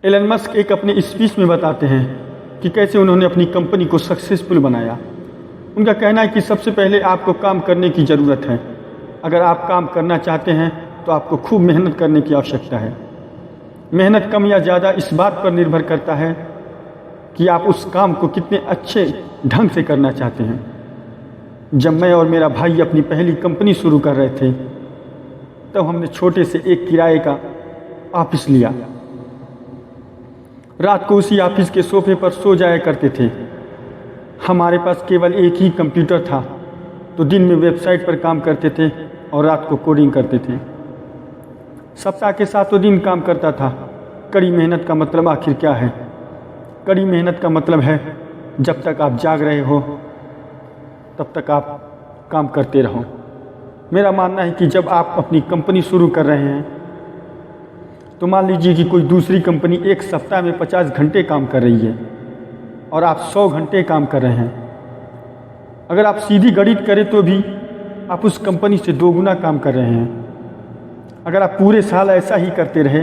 Elon Musk एक अपने speech में बताते हैं कि कैसे उन्होंने अपनी कंपनी को सक्सेसफुल बनाया। उनका कहना है कि सबसे पहले आपको काम करने की ज़रूरत है। अगर आप काम करना चाहते हैं तो आपको खूब मेहनत करने की आवश्यकता है। मेहनत कम या ज़्यादा इस बात पर निर्भर करता है कि आप उस काम को कितने अच्छे ढंग से करना चाहते हैं। जब मैं और मेरा भाई अपनी पहली कंपनी शुरू कर रहे थे तब हमने छोटे से एक किराए का ऑफिस लिया। रात को उसी ऑफिस के सोफे पर सो जाया करते थे। हमारे पास केवल एक ही कंप्यूटर था, तो दिन में वेबसाइट पर काम करते थे और रात को कोडिंग करते थे। सप्ताह के 7 दिन काम करता था। कड़ी मेहनत का मतलब आखिर क्या है? कड़ी मेहनत का मतलब है जब तक आप जाग रहे हो तब तक आप काम करते रहो। मेरा मानना है कि जब आप अपनी कंपनी शुरू कर रहे हैं तो मान लीजिए कि कोई दूसरी कंपनी एक सप्ताह में 50 घंटे काम कर रही है और आप 100 घंटे काम कर रहे हैं। अगर आप सीधी गणित करें तो भी आप उस कंपनी से 2 गुना काम कर रहे हैं। अगर आप पूरे साल ऐसा ही करते रहे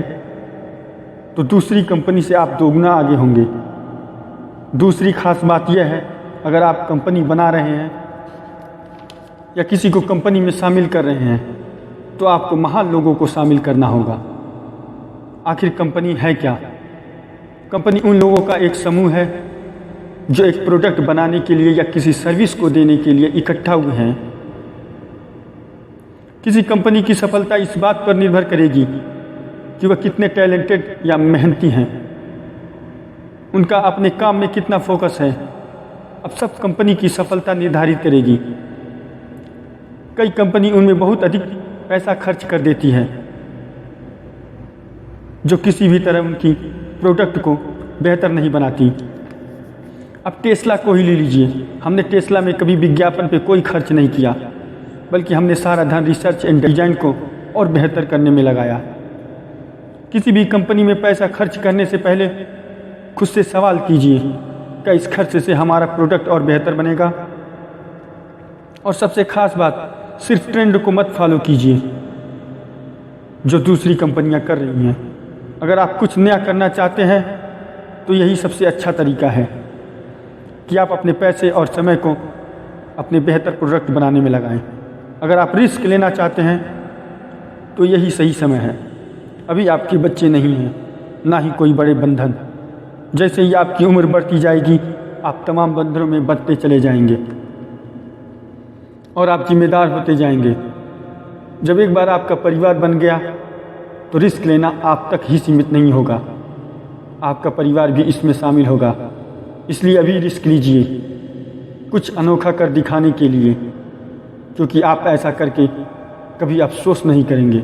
तो दूसरी कंपनी से आप 2 गुना आगे होंगे। दूसरी खास बात यह है, अगर आप कंपनी बना रहे हैं या किसी को कंपनी में शामिल कर रहे हैं तो आपको महान लोगों को शामिल करना होगा। आखिर कंपनी है क्या? कंपनी उन लोगों का एक समूह है जो एक प्रोडक्ट बनाने के लिए या किसी सर्विस को देने के लिए इकट्ठा हुए हैं। किसी कंपनी की सफलता इस बात पर निर्भर करेगी कि वह कितने टैलेंटेड या मेहनती हैं, उनका अपने काम में कितना फोकस है। अब सब कंपनी की सफलता निर्धारित करेगी। कई कंपनी उनमें बहुत अधिक पैसा खर्च कर देती है जो किसी भी तरह उनकी प्रोडक्ट को बेहतर नहीं बनाती। अब टेस्ला को ही ले लीजिए। हमने टेस्ला में कभी विज्ञापन पे कोई खर्च नहीं किया, बल्कि हमने सारा धन रिसर्च एंड डिज़ाइन को और बेहतर करने में लगाया। किसी भी कंपनी में पैसा खर्च करने से पहले खुद से सवाल कीजिए, क्या इस खर्च से हमारा प्रोडक्ट और बेहतर बनेगा? और सबसे खास बात, सिर्फ ट्रेंड को मत फॉलो कीजिए जो दूसरी कंपनियां कर रही हैं। अगर आप कुछ नया करना चाहते हैं तो यही सबसे अच्छा तरीका है कि आप अपने पैसे और समय को अपने बेहतर प्रोडक्ट बनाने में लगाएं। अगर आप रिस्क लेना चाहते हैं तो यही सही समय है। अभी आपके बच्चे नहीं हैं, ना ही कोई बड़े बंधन। जैसे ही आपकी उम्र बढ़ती जाएगी आप तमाम बंधनों में बंधते चले जाएंगे और आप जिम्मेदार होते जाएंगे। जब एक बार आपका परिवार बन गया तो रिस्क लेना आप तक ही सीमित नहीं होगा, आपका परिवार भी इसमें शामिल होगा। इसलिए अभी रिस्क लीजिए, कुछ अनोखा कर दिखाने के लिए, क्योंकि आप ऐसा करके कभी अफसोस नहीं करेंगे।